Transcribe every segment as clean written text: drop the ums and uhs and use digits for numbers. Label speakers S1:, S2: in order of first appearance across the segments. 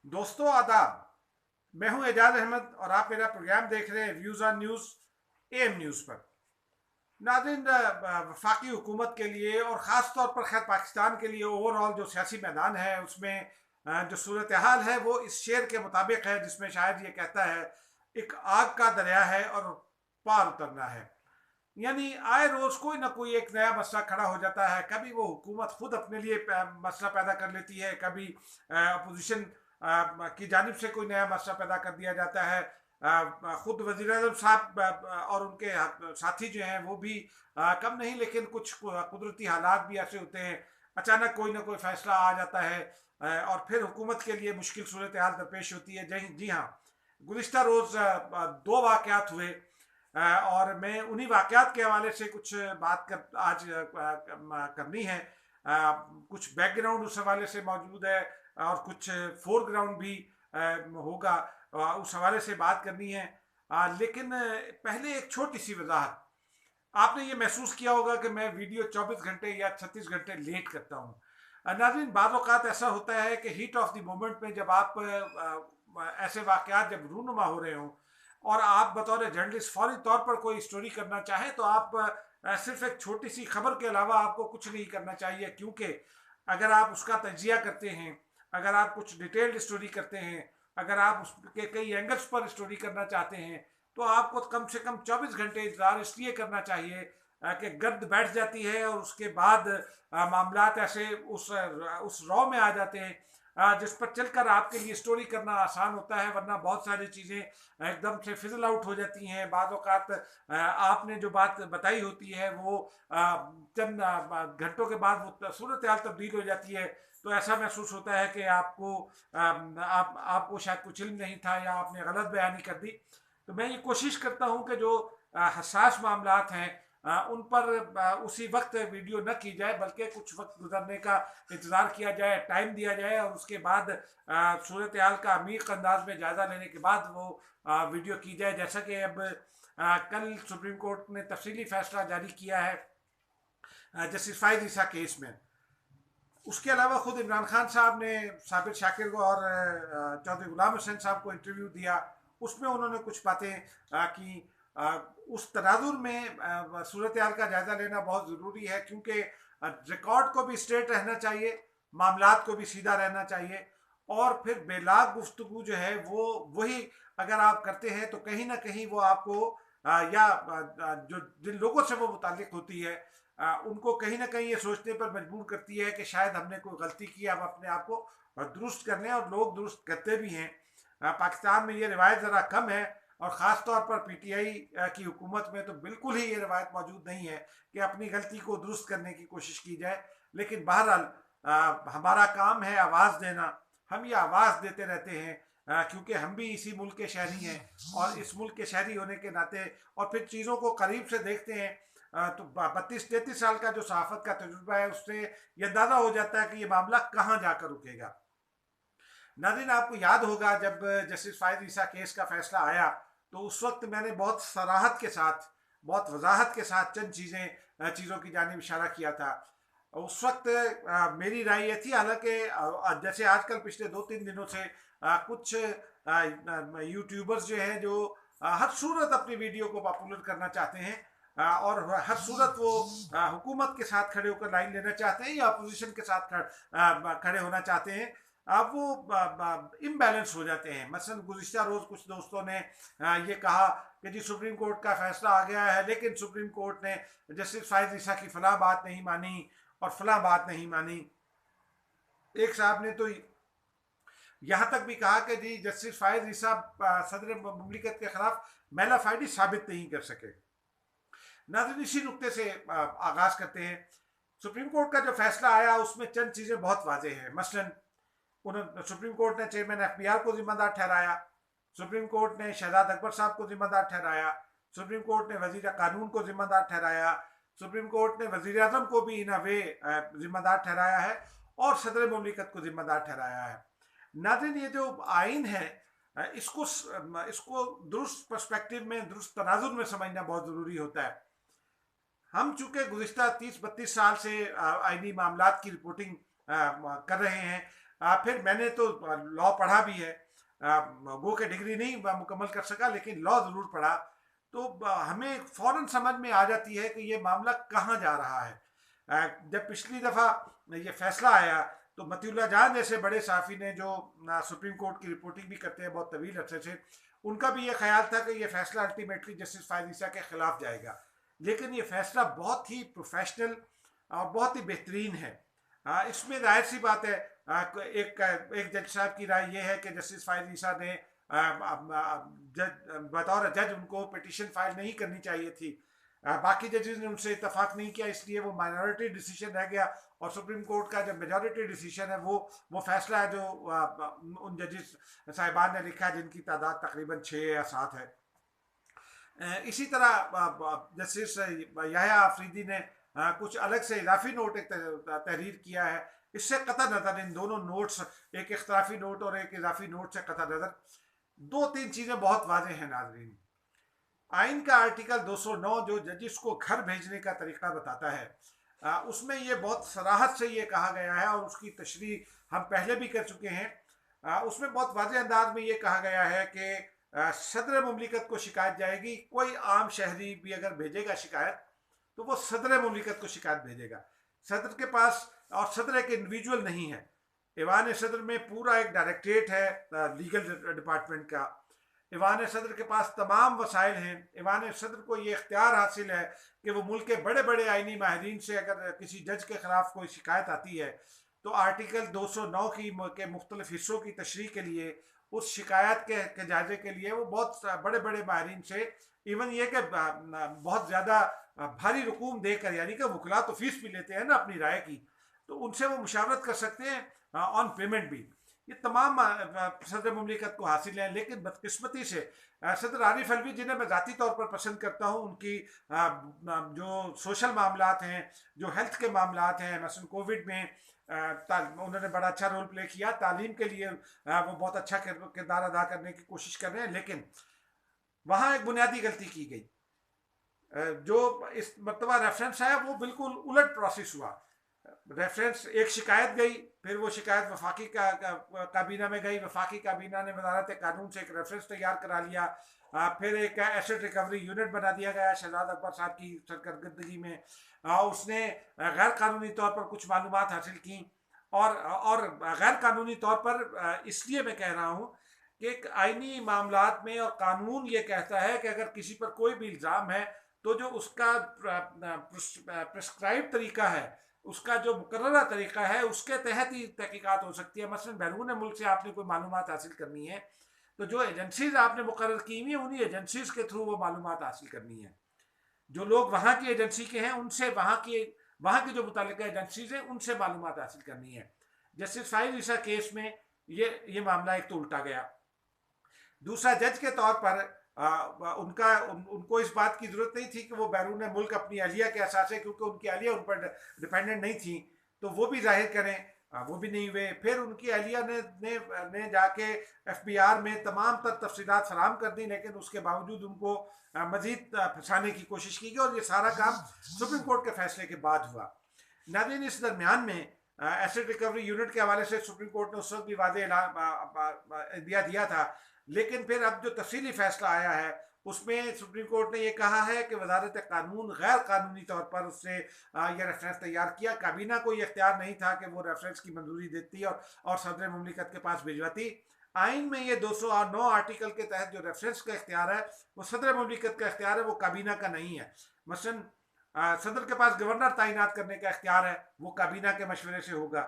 S1: दोस्तों आदाब। मैं हूं एजाज अहमद और आप मेरा प्रोग्राम देख रहे हैं views on news M news पर। नाज़रीन, वफाकी हुकूमत के लिए और ख़ास तौर पर खैर पाकिस्तान के लिए ओवरऑल जो सियासी मैदान है उसमें जो सूरत हाल है वो इस शेर के मुताबिक है जिसमें शायद ये कहता है एक आग का दरिया है और पार उतरना है। यानी आए रोज कोई ना कोई एक नया मसला खड़ा हो जाता है। कभी वो हुकूमत खुद अपने लिए मसला पैदा कर लेती है, कभी अपोजिशन की जानिब से कोई नया मसला पैदा कर दिया जाता है। खुद वजीर आजम साहब और उनके साथी जो हैं वो भी कम नहीं, लेकिन कुछ कुदरती हालात भी ऐसे होते हैं, अचानक कोई ना कोई फैसला आ जाता है और फिर हुकूमत के लिए मुश्किल सूरत हाल दरपेश होती है। जी हाँ, गुज़िश्ता रोज़ दो वाक़यात हुए और मैं उन्हीं वाक़यात के हवाले से कुछ बात कर आज करनी है। कुछ बैकग्राउंड उस हवाले से मौजूद है और कुछ फोरग्राउंड भी होगा, उस हवाले से बात करनी है। लेकिन पहले एक छोटी सी वजाहत। आपने ये महसूस किया होगा कि मैं वीडियो 24 घंटे या 36 घंटे लेट करता हूँ। नाज़रीन, बाज़ औक़ात ऐसा होता है कि हीट ऑफ द मोमेंट में जब आप ऐसे वाक़यात जब रूनुमा हो रहे हों और आप बतौर जर्नलिस्ट फौरी तौर पर कोई स्टोरी करना चाहें तो आप सिर्फ एक छोटी सी खबर के अलावा आपको कुछ नहीं करना चाहिए, क्योंकि अगर आप उसका तजिया करते हैं, अगर आप कुछ डिटेल्ड स्टोरी करते हैं, अगर आप उसके कई एंगल्स पर स्टोरी करना चाहते हैं तो आपको कम से कम 24 घंटे इंतजार इसलिए करना चाहिए कि गर्द बैठ जाती है और उसके बाद मामलात ऐसे उस रॉ में आ जाते हैं जिस पर चलकर आपके लिए स्टोरी करना आसान होता है, वरना बहुत सारी चीज़ें एकदम से फिजल आउट हो जाती हैं। बाद औक़ात आपने जो बात बताई होती है वो चंद घंटों के बाद वो सूरत हाल तब्दील हो जाती है, तो ऐसा महसूस होता है कि आपको शायद कुछ इल्म नहीं था या आपने गलत बयानी कर दी। तो मैं ये कोशिश करता हूँ कि जो हसास मामलात हैं उन पर उसी वक्त वीडियो न की जाए, बल्कि कुछ वक्त गुजरने का इंतज़ार किया जाए, टाइम दिया जाए और उसके बाद सूरत हाल का अमीर अंदाज में जायज़ा लेने के बाद वो वीडियो की जाए। जैसा कि अब कल सुप्रीम कोर्ट ने तफसीली फैसला जारी किया है जस्टिस फाइज ईसा केस में। उसके अलावा खुद इमरान खान साहब ने साबिर शाकिर को और चौधरी गुलाम हुसैन साहब को इंटरव्यू दिया, उसमें उन्होंने कुछ बातें की। उस तनाजुर में सूरत हाल का जायज़ा लेना बहुत ज़रूरी है, क्योंकि रिकॉर्ड को भी स्ट्रेट रहना चाहिए, मामलात को भी सीधा रहना चाहिए और फिर बेलाग गुफ्तगू जो है वो वही अगर आप करते हैं तो कहीं ना कहीं वो आपको जो जिन लोगों से वो मुतालिक होती है उनको कहीं ना कहीं ये सोचने पर मजबूर करती है कि शायद हमने कोई गलती की, हम अपने आप को दुरुस्त कर लें, और लोग दुरुस्त करते भी हैं। पाकिस्तान में ये रिवायत ज़रा कम है और ख़ास तौर पर पीटीआई की हुकूमत में तो बिल्कुल ही ये रिवायत मौजूद नहीं है कि अपनी गलती को दुरुस्त करने की कोशिश की जाए। लेकिन बहरहाल हमारा काम है आवाज़ देना, हम ये आवाज़ देते रहते हैं क्योंकि हम भी इसी मुल्क के शहरी हैं और इस मुल्क के शहरी होने के नाते और फिर चीज़ों को करीब से देखते हैं। तो 32-33 साल का जो सहाफ़त का तजुर्बा है उससे ये अंदाज़ा हो जाता है कि ये मामला कहाँ जाकर रुकेगा। नाज़रीन, आपको याद होगा जब जस्टिस फाइज ईसा केस का फैसला आया तो उस वक्त मैंने बहुत सराहत के साथ, बहुत वजाहत के साथ चंद चीज़ों की जानिब इशारा किया था। उस वक्त मेरी राय ये थी, हालांकि जैसे आजकल पिछले 2-3 दिनों से कुछ यूट्यूबर्स जो हैं जो हर सूरत अपनी वीडियो को पॉपुलर करना चाहते हैं और हर सूरत वो हुकूमत के साथ खड़े होकर लाइन लेना चाहते हैं या अपोजिशन के साथ खड़े होना चाहते हैं, अब वो इम्बैलेंस हो जाते हैं। मसलन गुज़िश्ता रोज़ कुछ दोस्तों ने ये कहा कि जी सुप्रीम कोर्ट का फैसला आ गया है, लेकिन सुप्रीम कोर्ट ने जस्टिस फाइज ईसा की फलां बात नहीं मानी और फलां बात नहीं मानी। एक साहब ने तो यहाँ तक भी कहा कि जी जस्टिस फाइज ईसा सदर मुमलिकत के खिलाफ मैला फाइडी साबित नहीं कर सके। नाज़रीन, इसी नुक्ते से आगाज़ करते हैं। सुप्रीम कोर्ट का जो फैसला आया उसमें चंद चीज़ें बहुत वाजे हैं। मसलन उन्होंने सुप्रीम कोर्ट ने चेयरमैन एफबीआर को जिम्मेदार ठहराया, सुप्रीम कोर्ट ने शहजाद अकबर साहब को जिम्मेदार ठहराया, सुप्रीम कोर्ट ने वजीर कानून को जिम्मेदार ठहराया, सुप्रीम कोर्ट ने वजीर आजम को भी इन वे जिम्मेदार ठहराया है और सदर मुमलिकत को जिम्मेदार ठहराया है। नाज़रीन, ये जो आइन है इसको इसको दुरुस्त पर्सपेक्टिव में, दुरुस्त तनाजुर में समझना बहुत ज़रूरी होता है। हम चूँकि गुज़िश्ता 30-32 साल से आइनी मामलात की रिपोर्टिंग कर रहे हैं, फिर मैंने तो लॉ पढ़ा भी है, गो के डिग्री नहीं मुकम्मल कर सका लेकिन लॉ ज़रूर पढ़ा। तो हमें फ़ौरन समझ में आ जाती है कि ये मामला कहाँ जा रहा है। जब पिछली दफ़ा ये फैसला आया तो मतीउल्लाह जान जैसे बड़े साफ़ी ने जो सुप्रीम कोर्ट की रिपोर्टिंग भी करते हैं बहुत तवील अरसे से, उनका भी ये ख्याल था कि ये फैसला अल्टीमेटली जस्टिस फायद ईसा के खिलाफ जाएगा। लेकिन ये फैसला बहुत ही प्रोफेशनल और बहुत ही बेहतरीन है। इसमें जाहिर सी बात है, एक जज साहब की राय ये है कि जस्टिस फायद ईसा ने बतौर जज उनको पिटीशन फाइल नहीं करनी चाहिए थी। बाकी जजेस ने उनसे इतफाक नहीं किया, इसलिए वो माइनॉरिटी डिसीजन रह गया। और सुप्रीम कोर्ट का जो मेजॉरिटी डिसीजन है वो फैसला है जो उन जजेस साहिबान ने लिखा है, जिनकी तादाद तकरीबन 6 या 7 है। इसी तरह जस्टिस याह्या आफरीदी ने कुछ अलग से इजाफी नोट एक तहरीर किया है। इससे कतई नज़र इन दोनों नोट्स, एक इख्तलाफी नोट और एक इजाफी नोट से कतई नज़र 2-3 चीज़ें बहुत वाज़ेह हैं नाज़रीन। आइन का आर्टिकल 209 जो जजिस को घर भेजने का तरीका बताता है, उसमें ये बहुत सराहत से ये कहा गया है और उसकी तशरीह हम पहले भी कर चुके हैं। उसमें बहुत वाज़ेह अंदाज में ये कहा गया है कि सदर मुमलिकत को शिकायत जाएगी। कोई आम शहरी भी अगर भेजेगा शिकायत तो वो सदर मुमलिकत को शिकायत भेजेगा। सदर के पास, और सदर एक इंडिविजुअल नहीं है, ईवान सदर में पूरा एक डायरेक्टरेट है लीगल डिपार्टमेंट का। ईवान सदर के पास तमाम वसाइल हैं। ईवान सदर को ये इख्तियार हासिल है कि वो मुल्क के बड़े बड़े आइनी माहिरीन से अगर किसी जज के ख़िलाफ़ कोई शिकायत आती है तो आर्टिकल 209 के मुख्तलिफ हिस्सों की तशरीह के लिए, उस शिकायत के जायजे के लिए वो बहुत बड़े बड़े माहिरीन से, इवन ये कि बहुत ज़्यादा भारी रकूम देकर, यानी कि वकला तो फीस भी लेते हैं ना अपनी राय की, तो उनसे वो मुशावरत कर सकते हैं ऑन पेमेंट भी। ये तमाम सदर मुमलिकत को हासिल है। लेकिन बदकिस्मती से सदर आरिफ अलवी, जिन्हें मैं ज़ाती तौर पर पसंद करता हूँ, उनकी जो सोशल मामलात हैं, जो हेल्थ के मामलात हैं, मसलन कोविड में उन्होंने बड़ा अच्छा रोल प्ले किया। तालीम के लिए वो बहुत अच्छा किरदार अदा करने की कोशिश कर रहे हैं। लेकिन वहाँ एक बुनियादी गलती की गई। जो इस मरतबा रेफरेंस है वो बिल्कुल उलट प्रोसेस हुआ। रेफरेंस, एक शिकायत गई, फिर वो शिकायत वफाकी काबीना में गई, वफाकी काबीना ने वजारत कानून से एक रेफरेंस तैयार करा लिया, फिर एक एसेट रिकवरी यूनिट बना दिया गया शहजाद अकबर साहब की सरकर्दगी में। उसने गैर कानूनी तौर पर कुछ मालूमात हासिल की। और गैर कानूनी तौर पर इसलिए मैं कह रहा हूँ कि आइनी मामलात में और कानून ये कहता है कि अगर किसी पर कोई भी इल्ज़ाम है तो जो उसका प्रिस्क्राइब तरीका है, उसका जो मुकर्ररा तरीका है, उसके तहत ही तहकीकात हो सकती है। मसलन बैरून मुल्क से आपने कोई मालूमात हासिल करनी है तो जो एजेंसीज आपने मुकर्रर की हुई है उन्हीं एजेंसीज के थ्रू वो मालूमात हासिल करनी है। जो लोग वहाँ की एजेंसी के हैं उनसे वहाँ की जो मुतल्लिका एजेंसीज हैं उनसे मालूमात हासिल करनी है। जस्टिस फायद ईसा केस में ये मामला एक तो उल्टा गया। दूसरा, जज के तौर पर उनको इस बात की जरूरत नहीं थी कि वो बैरून मुल्क अपनी अहलिया के असास है, क्योंकि उनकी अहलिया उन पर डिपेंडेंट नहीं थी, तो वो भी जाहिर करें। वो भी नहीं हुए। फिर उनकी अहलिया ने जाके FBI में तमाम तफसीलात फराम कर दी, लेकिन उसके बावजूद उनको मजीद फंसाने की कोशिश की गई और ये सारा काम सुप्रीम कोर्ट के फैसले के बाद हुआ। नाज़रीन, इस दरमियान में एसेट रिकवरी यूनिट के हवाले से सुप्रीम कोर्ट ने उस वक्त भी वादे दिया था, लेकिन फिर अब जो तफसीली फैसला आया है उसमें सुप्रीम कोर्ट ने यह कहा है कि वजारत कानून गैर कानूनी तौर पर उससे यह रेफरेंस तैयार किया। काबीना को यह इख्तियार नहीं था कि वो रेफरेंस की मंजूरी देती और सदर मुमलिकत के पास भिजवाती। आइन में ये 209 आर्टिकल के तहत जो रेफरेंस का इख्तियार है वो सदर मुमलिकत का इख्तियार है, वो काबीना का नहीं है। मसलन सदर के पास गवर्नर तैनात करने का इख्तियार है, वो काबीना के मशवरे से होगा,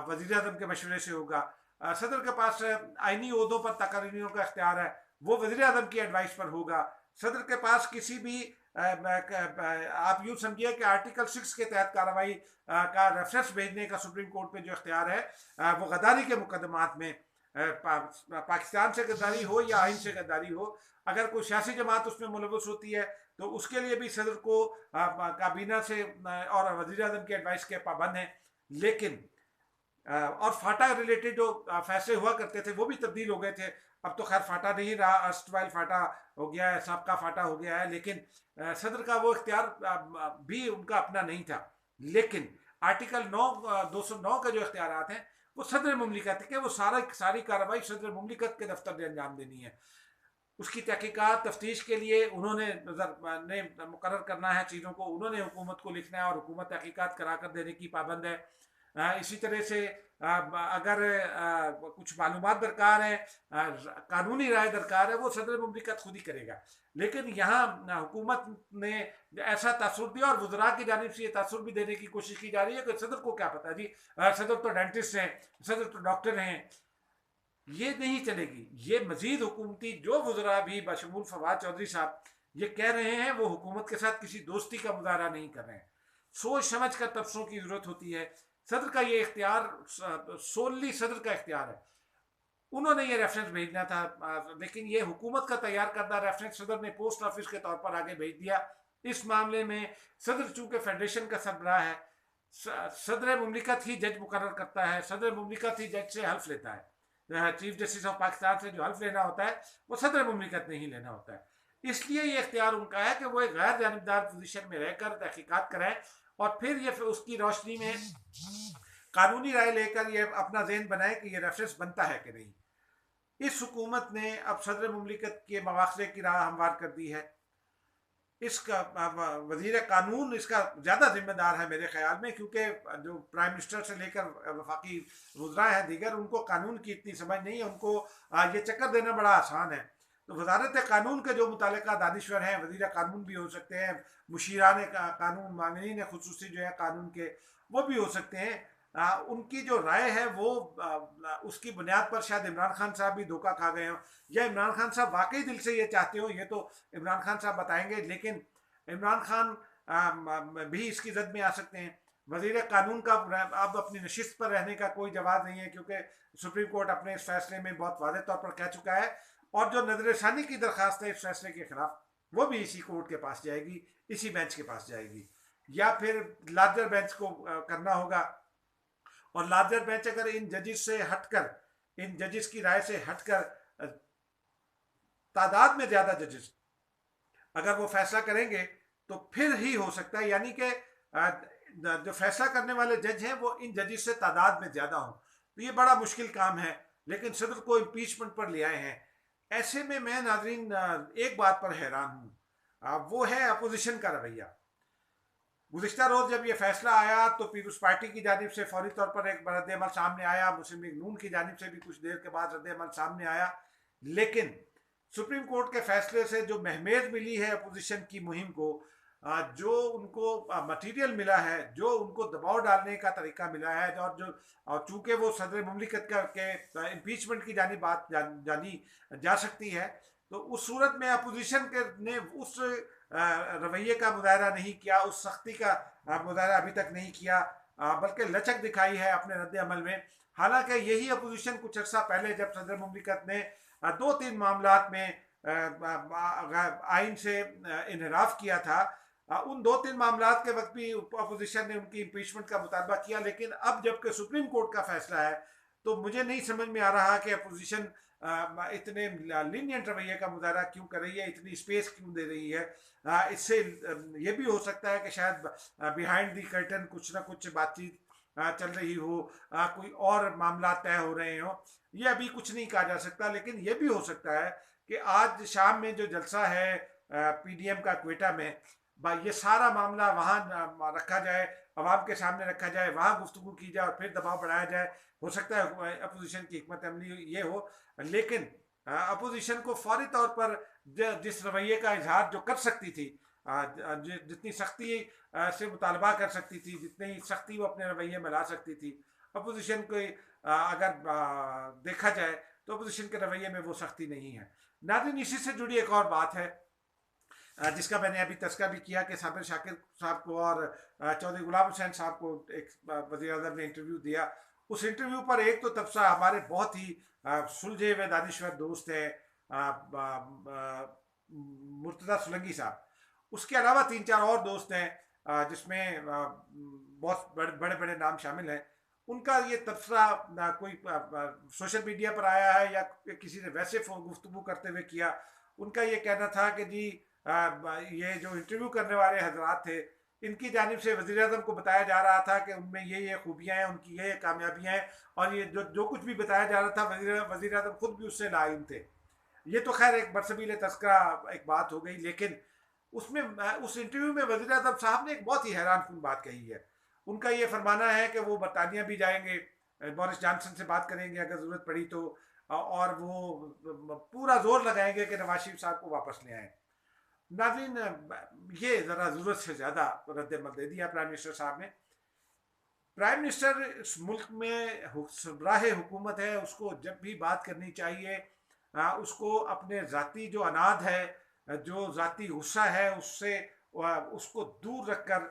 S1: वज़ीर आज़म के मशवरे से होगा। सदर के पास आइनी ओहदों पर तकरीरों का इख्तियार है, वो वज़ीर आज़म की एडवाइस पर होगा। सदर के पास किसी भी आप यूँ समझिए कि आर्टिकल 6 के तहत कार्रवाई का रेफरेंस भेजने का सुप्रीम कोर्ट पे जो इख्तियार है वो गद्दारी के मुकदमात में, पाकिस्तान से गद्दारी हो या आइन से गद्दारी हो, अगर कोई सियासी जमात उसमें मुलव्वस होती है तो उसके लिए भी सदर को काबीना से और वज़ीर आज़म की एडवाइस के पाबंद हैं। लेकिन और फाटा रिलेटेड जो फैसले हुआ करते थे वो भी तब्दील हो गए थे। अब तो खैर फाटा नहीं रहा, अर्स्टवाइल फाटा हो गया है, सबका फाटा हो गया है, लेकिन सदर का वो इख्तियार भी उनका अपना नहीं था। लेकिन आर्टिकल 209 के जो इख्तियारात हैं वो सदर मुमलिकत है कि वो सारी कार्रवाई सदर मुमलिकत के दफ्तर में अंजाम देनी है। उसकी तहकीकात तफ्तीश के लिए उन्होंने ने मुकर्रर करना है चीज़ों को, उन्होंने हुकूमत को लिखना है और हुकूमत तहकीकात करा कर देने की पाबंद है। इसी तरह से अगर कुछ मालूमात दरकार है, कानूनी राय दरकार है, वो सदर मुमलिकत खुद ही करेगा। लेकिन यहाँ हुकूमत ने ऐसा तासुर दिया और वज़रा की जानिब से ये तासुर भी देने की कोशिश की जा रही है कि सदर को क्या पता जी, सदर तो डेंटिस्ट हैं, सदर तो डॉक्टर हैं। ये नहीं चलेगी। ये मजीद हुकूमती जो वज़रा भी बशमूल फवाद चौधरी साहब ये कह रहे हैं, वो हुकूमत के साथ किसी दोस्ती का मुजाहरा नहीं कर रहे हैं। सोच समझ कर तबसरों की ज़रूरत होती है। सदर का ये इख्तियार सोली सदर का इख्तियार है। उन्होंने ये रेफरेंस भेजना था, लेकिन ये हुकूमत का तैयार करदा रेफरेंस सदर ने पोस्ट ऑफिस के तौर पर आगे भेज दिया। इस मामले में सदर चूंकि फेडरेशन का सरबराह है, सदर मुमलिकत ही जज मुकर्रर करता है, सदर मुमलिकत ही जज से हल्फ लेता है। चीफ जस्टिस ऑफ पाकिस्तान से जो हल्फ लेना होता है वो सदर मुमलिकत ने ही लेना होता है। इसलिए ये इख्तियार उनका है कि वो एक गैर जानिबदार पोजीशन में रहकर तहकीकात कराएं और फिर ये उसकी रोशनी में कानूनी राय लेकर ये अपना ज़हन बनाए कि ये रेफरेंस बनता है कि नहीं। इस हुकूमत ने अब सदर मुमलिकत के मवाखले की राह हमवार कर दी है। इसका वजीर कानून इसका ज़्यादा जिम्मेदार है मेरे ख्याल में, क्योंकि जो प्राइम मिनिस्टर से लेकर वफाकी वज़रा हैं दीगर, उनको कानून की इतनी समझ नहीं है। उनको ये चक्कर देना बड़ा आसान है। तो वजारत कानून के जो मुतल्लिका दानिश्वर हैं, वजीर कानून भी हो सकते हैं, मुशीरान कानून, मामिनीन खुसूसी जो है कानून के, वो भी हो सकते हैं। उनकी जो राय है वो उसकी बुनियाद पर शायद इमरान खान साहब भी धोखा खा गए हों, या इमरान खान साहब वाकई दिल से ये चाहते हो, ये तो इमरान खान साहब बताएंगे। लेकिन इमरान खान भी इसकी जद में आ सकते हैं। वजीर कानून का अब अपनी नशिस्त पर रहने का कोई जवाब नहीं है, क्योंकि सुप्रीम कोर्ट अपने इस फैसले में बहुत वाज़ेह तौर पर कह चुका है। और जो नजरसानी की दरख्वास्त है इस फैसले के खिलाफ, वो भी इसी कोर्ट के पास जाएगी, इसी बेंच के पास जाएगी, या फिर लार्जर बेंच को करना होगा। और लार्जर बेंच अगर इन जजेस से हटकर, इन जजेस की राय से हटकर तादाद में ज्यादा जजेस अगर वो फैसला करेंगे तो फिर ही हो सकता है, यानी कि जो फैसला करने वाले जज हैं वो इन जजेस से तादाद में ज्यादा हो। तो ये बड़ा मुश्किल काम है। लेकिन सदर को इम्पीचमेंट पर ले आए हैं। ऐसे में मैं नाजरीन एक बात पर हैरान हूँ, वो है अपोजिशन का रवैया। गुज़िश्ता रोज़ जब ये फैसला आया तो पीपल्स पार्टी की जानिब से फौरी तौर पर एक रद्द-ए-अमल सामने आया, मुस्लिम लीग नून की जानिब से भी कुछ देर के बाद रद्द-ए-अमल सामने आया। लेकिन सुप्रीम कोर्ट के फैसले से जो महमेज मिली है अपोजिशन की मुहिम को, जो उनको मटीरियल मिला है, जो उनको दबाव डालने का तरीका मिला है, और चूँकि वो सदर मुमलिकत के इम्पीचमेंट की जानी बात जानी जा सकती है, तो उस सूरत में अपोजिशन ने उस रवैये का मुजाहरा नहीं किया, उस सख्ती का मुजाहरा अभी तक नहीं किया, बल्कि लचक दिखाई है अपने रद्द अमल में। हालांकि यही अपोजिशन कुछ अर्सा पहले जब सदर मुमलिकत ने 2-3 मामलात में आइन से इनहराफ किया था, उन 2-3 मामलात के वक्त भी अपोजिशन ने उनकी इम्पीचमेंट का मुतालबा किया। लेकिन अब जबकि सुप्रीम कोर्ट का फैसला है, तो मुझे नहीं समझ में आ रहा कि अपोजिशन इतने लीनियंट रवैये का मुजाहरा क्यों कर रही है, इतनी स्पेस क्यों दे रही है। इससे ये भी हो सकता है कि शायद बिहाइंड दी कर्टन कुछ ना कुछ बातचीत चल रही हो, कोई और मामला तय हो रहे हो। ये अभी कुछ नहीं कहा जा सकता। लेकिन ये भी हो सकता है कि आज शाम में जो जलसा है पीडीएम का क्वेटा में, ये सारा मामला वहाँ रखा जाए, अवाम के सामने रखा जाए, वहाँ गुफ्तगू की जाए और फिर दबाव बढ़ाया जाए। हो सकता है अपोजिशन की हिकमत अमली ये हो। लेकिन अपोजिशन को फौरी तौर पर जिस रवैये का इजहार जो कर सकती थी, जितनी सख्ती से मुतालबा कर सकती थी, जितनी सख्ती वो अपने रवैये में ला सकती थी, अपोजिशन को अगर देखा जाए तो अपोजिशन के रवैये में वो सख्ती नहीं है। नाज़रीन, इसी से जुड़ी एक और बात है जिसका मैंने अभी तस्करा भी किया कि साबिर शाकिर साहब को और चौधरी गुलाम हुसैन साहब को एक वज़ीर-ए-आज़म ने इंटरव्यू दिया। उस इंटरव्यू पर एक तो तबसरा हमारे बहुत ही सुलझे हुए दानिश्वर दोस्त हैं मुर्तज़ा सुलंगी साहब, उसके अलावा 3-4 और दोस्त हैं जिसमें बहुत बड़े बड़े नाम शामिल हैं। उनका ये तबसरा कोई सोशल मीडिया पर आया है या किसी ने वैसे गुफ्तगू करते हुए किया। उनका ये कहना था कि जी ये जो इंटरव्यू करने वाले हजरात थे, इनकी जानिब से वज़ीर-ए-आज़म को बताया जा रहा था कि उनमें ये खूबियाँ हैं, उनकी ये कामयाबियाँ हैं, और ये जो जो कुछ भी बताया जा रहा था वज़ीर-ए-आज़म खुद भी उससे लाइम थे। ये तो खैर एक बरसबील तज़किरा एक बात हो गई, लेकिन उसमें उस इंटरव्यू में वज़ीर-ए-आज़म साहब ने एक बहुत ही हैरानकुन बात कही है। उनका ये फरमाना है कि वो बरतानिया भी जाएंगे, बोरिस जॉनसन से बात करेंगे अगर ज़रूरत पड़ी तो, और वो पूरा जोर लगाएंगे कि नवाज शरीफ साहब को वापस ले आएँ। नाज़रीन, ये ज़रा ज़रूरत से ज़्यादा रद्द-ए-अमल दे दिया प्राइम मिनिस्टर साहब ने। प्राइम मिनिस्टर इस मुल्क में सरबराह हुकूमत है, उसको जब भी बात करनी चाहिए उसको अपने ज़ाती जो अनाद है, जो ज़ाती गुस्सा है, उससे उसको दूर रखकर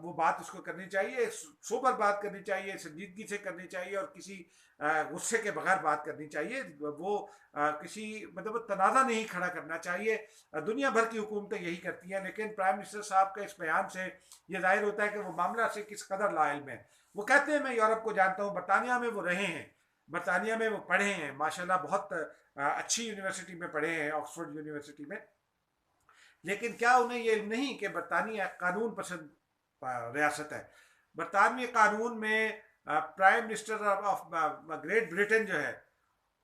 S1: वो बात उसको करनी चाहिए, सोबर बात करनी चाहिए, संजीदगी से करनी चाहिए, और किसी गुस्से के बगैर बात करनी चाहिए। वो किसी मतलब तनाज़ा नहीं खड़ा करना चाहिए। दुनिया भर की हुकूमतें यही करती हैं, लेकिन प्राइम मिनिस्टर साहब के इस बयान से ये जाहिर होता है कि वो मामला से किस कदर लाइल्म है। वो कहते हैं मैं यूरोप को जानता हूँ, बरतानिया में वो रहे हैं, बरतानिया में वो पढ़े हैं, माशाल्लाह बहुत अच्छी यूनिवर्सिटी में पढ़े हैं, ऑक्सफोर्ड यूनिवर्सिटी में, लेकिन क्या उन्हें ये इल्म नहीं कि बरतानिया कानून पसंद रियासत है। बरतानवी कानून में prime minister of great Britain जो है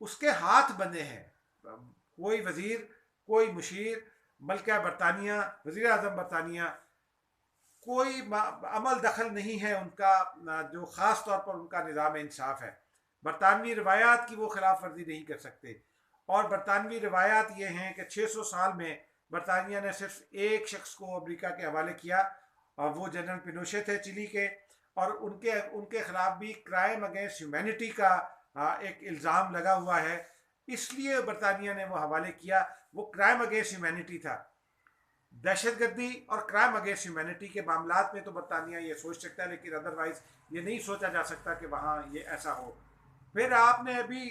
S1: उसके हाथ बंधे हैं। कोई वजीर, कोई मुशीर, मलका बरतानिया, वजीर आजम बरतानिया, कोई अमल दखल नहीं है उनका, जो ख़ास तौर पर उनका निज़ाम इंसाफ है। बरतानवी रवायात की वो खिलाफ वर्जी नहीं कर सकते, और बरतानवी रवायात ये हैं कि 600 साल में बरतानिया ने सिर्फ एक शख्स को अमेरिका के हवाले किया, और वो जनरल पिनोशे थे चिली के, और उनके उनके खिलाफ भी क्राइम अगेंस्ट ह्यूमैनिटी का एक इल्ज़ाम लगा हुआ है, इसलिए बरतानिया ने वो हवाले किया। वो क्राइम अगेंस्ट ह्यूमैनिटी था। दहशतगर्दी और क्राइम अगेंस्ट ह्यूमैनिटी के मामला में तो बरतानिया ये सोच सकता है, लेकिन अदरवाइज ये नहीं सोचा जा सकता कि वहाँ ये ऐसा हो। फिर आपने अभी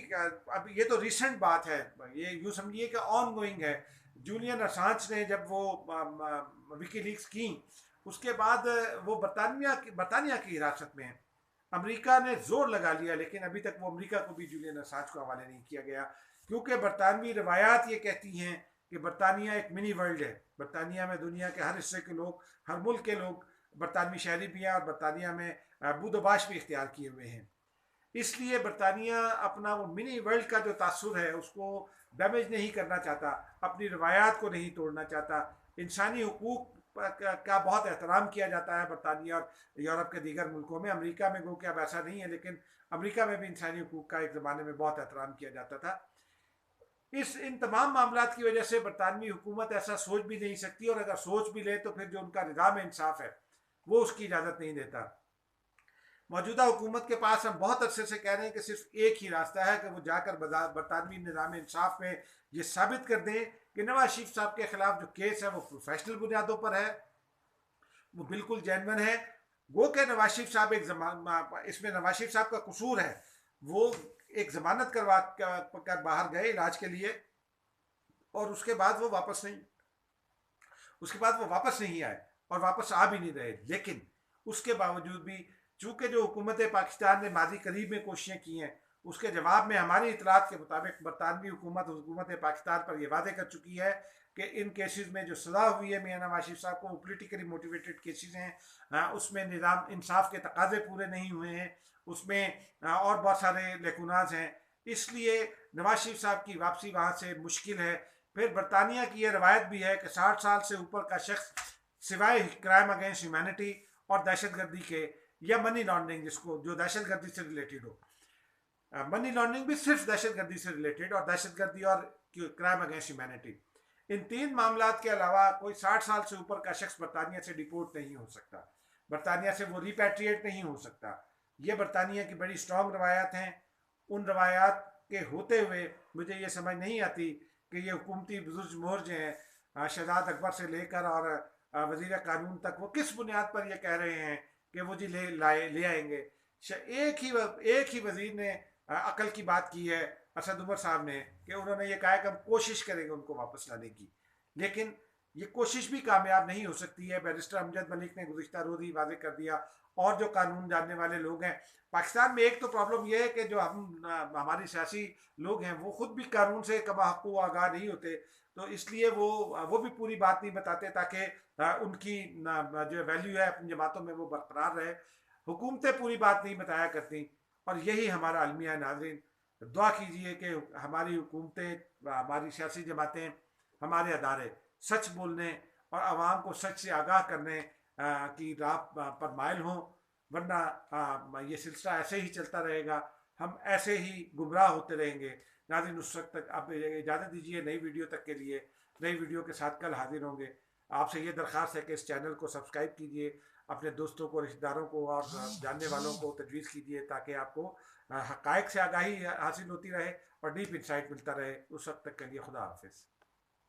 S1: ये तो रिसेंट बात है, ये यूँ समझिए कि ऑन गोइंग है। जूलियन असांज ने जब वो विकीलीक्स की, उसके बाद वो बरतानिया की हिरासत में है। अमेरिका ने जोर लगा लिया, लेकिन अभी तक वो अमेरिका को भी जूलियन असांज को हवाले नहीं किया गया, क्योंकि बरतानवी रवायात ये कहती हैं कि बरतानिया एक मिनी वर्ल्ड है। बरतानिया में दुनिया के हर हिस्से के लोग, हर मुल्क के लोग बरतानवी शहरी भी हैं, और बरतानिया में बूदोबाश भी इख्तियार किए हुए हैं। इसलिए बरतानिया अपना वो मिनी वर्ल्ड का जो तासुर है उसको डैमेज नहीं करना चाहता, अपनी रवायात को नहीं तोड़ना चाहता। इंसानी हुकूक का बहुत एहतराम किया जाता है बरतानिया और यूरोप के दीगर मुल्कों में। अमेरिका में गो कि अब ऐसा नहीं है, लेकिन अमेरिका में भी इंसानी हुकूक का एक ज़माने में बहुत एहतराम किया जाता था। इन तमाम मामला की वजह से बरतानवी हुकूमत ऐसा सोच भी नहीं सकती, और अगर सोच भी ले तो फिर जो उनका निज़ाम इंसाफ है वो उसकी इजाज़त नहीं देता। मौजूदा हुकूमत के पास हम बहुत अरसे से कह रहे हैं कि सिर्फ एक ही रास्ता है कि वो जाकर बरतानवी निज़ाम इंसाफ में ये साबित कर दें कि नवाज शरीफ साहब के खिलाफ जो केस है वो प्रोफेशनल बुनियादों पर है, वो बिल्कुल जेन्युइन है। गो के नवाज शरीफ साहब इसमें नवाज शरीफ साहब का कसूर है, वो एक जमानत करवा कर बाहर गए इलाज के लिए, और उसके बाद वो वापस नहीं आए, और वापस आ भी नहीं रहे। लेकिन उसके बावजूद भी चूंकि जो हुकूमत पाकिस्तान ने माजी करीब में कोशिशें की हैं, उसके जवाब में हमारी इतलात के मुताबिक बरतानवी हुकूमत पाकिस्तान पर यह वादे कर चुकी है कि इन केसेस में जो सज़ा हुई है मियां नवाज शरीफ साहब को, वो पोलिटिकली मोटिवेटेड केसेस हैं, उसमें निज़ाम इंसाफ के तकाजे पूरे नहीं हुए हैं, उसमें और बहुत सारे लेकुनाज हैं, इसलिए नवाज शरीफ साहब की वापसी वहाँ से मुश्किल है। फिर बरतानिया की यह रवायत भी है कि 60 साल से ऊपर का शख्स सिवाय क्राइम अगेंस्ट ह्यूमैनिटी और दहशतगर्दी के, या मनी लॉन्ड्रिंग, जिसको जो दहशतगर्दी से रिलेटेड हो, मनी लॉन्ड्रिंग भी सिर्फ दहशतगर्दी से रिलेटेड, और दहशतगर्दी और क्राइम अगेंस्ट ह्यूमैनिटी, इन 3 मामलात के अलावा कोई 60 साल से ऊपर का शख्स बरतानिया से डिपोर्ट नहीं हो सकता, बरतानिया से वो रिपैट्रिएट नहीं हो सकता। ये बरतानिया की बड़ी स्ट्रॉन्ग रवायात हैं। उन रवायात के होते हुए मुझे ये समझ नहीं आती कि ये हुकूमती बुजुर्ग जमहूर जो हैं, शहजाद अकबर से लेकर और वज़ीर कानून तक, वो किस बुनियाद पर ये कह रहे हैं कि वो जी ले आएंगे। एक ही वज़ीर ने अकल की बात की है, असद उमर साहब ने, कि उन्होंने ये कहा है कि हम कोशिश करेंगे उनको वापस लाने की, लेकिन ये कोशिश भी कामयाब नहीं हो सकती है। बैरिस्टर अमजद मलिक ने गुज़िश्ता रोज़ ही वाज़ेह कर दिया, और जो कानून जानने वाले लोग हैं। पाकिस्तान में एक तो प्रॉब्लम ये है कि जो हमारी सियासी लोग हैं वो खुद भी कानून से कमा हक़ आगाह नहीं होते, तो इसलिए वो भी पूरी बात नहीं बताते ताकि उनकी जो वैल्यू है अपनी जमातों में वो बरकरार रहे। हुकूमतें पूरी बात नहीं बताया करती, और यही हमारा अलमिया है। नाज़रीन, दुआ कीजिए कि हमारी हुकूमतें, हमारी सियासी जमातें, हमारे अदारे सच बोलने और आवाम को सच से आगाह करने की राह पर माइल हों, वरना ये सिलसिला ऐसे ही चलता रहेगा, हम ऐसे ही गुमराह होते रहेंगे। नाज़रीन, उस वक्त तक आप इजाज़त दीजिए, नई वीडियो तक के लिए, नई वीडियो के साथ कल हाजिर होंगे। आपसे ये दरख्वास्त है कि इस चैनल को सब्सक्राइब कीजिए, अपने दोस्तों को, रिश्तेदारों को और जानने वालों को तजवीज़ कीजिए, ताकि आपको हक़ाइक़ से आगाही हासिल होती रहे और डीप इंसाइट मिलता रहे। उस वक्त तक के लिए खुदा हाफिज़।